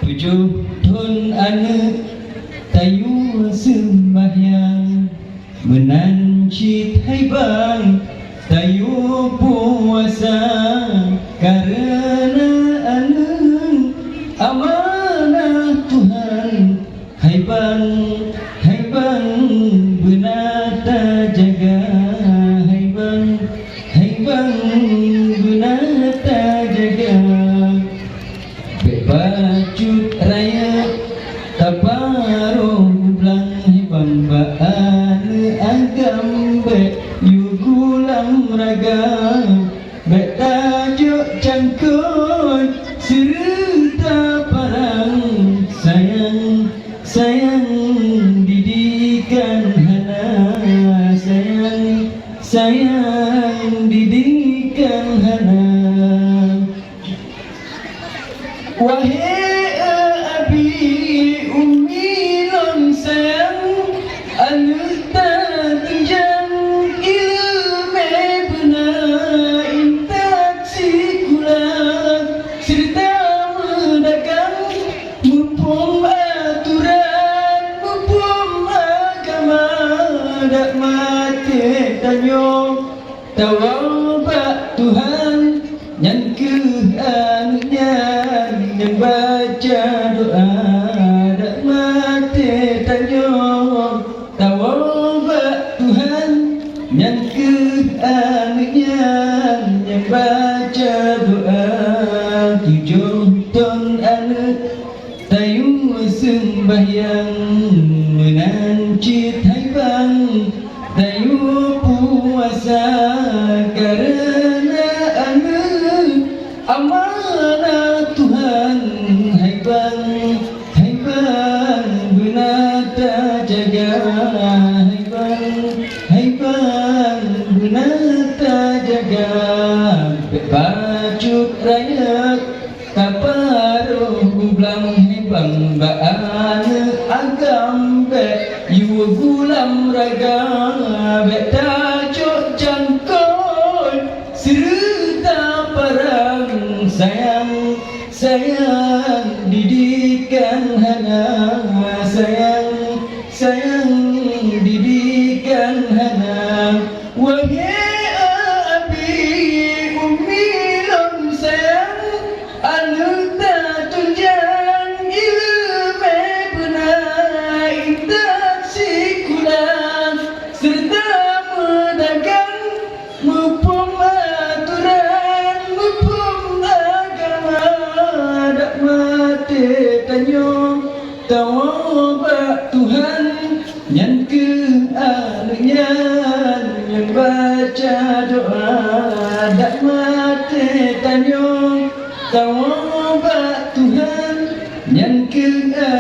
tujuh tahun anak tayu sembahyang menancit hai bang tayu puasa karena anak amanah Tuhan hai bang benata jaga hai bang benata jaga bebacut raya taparuh belang hai bang baan agam be yugulam raga be tajuk cangkut serta parang sayang didikan hana sayang didikan hana wahai abi umi non sayang anu tak tunjang ilmu benar intak sikulah serta mendagang mumpung aturan mumpung agama dak mati tanyo tawabak Tuhan yang keanunya yang baca doa dak mati tanyo tawabak Tuhan yang keanunya yang baca doa tujuh tahun anak tayu sembahyang menancit hai bang tayu puasa karena anak amanah Tuhan hai bang benata jaga hai bang benata jaga bacut rakyat taparuh gublang hai bang baan agam be yu gulam raga be tajuk jangkol serta parang sayang didikan hana sayang didikan hana wahai abi umi long sayang anu tak tunjang ilmu benar intak sikulah serta mendagang mumpung aturan mumpung agama dak mati tanyo tawabak Tuhan yang keanunya yang baca doa dak mati tanyo tawabak Tuhan yang keanunya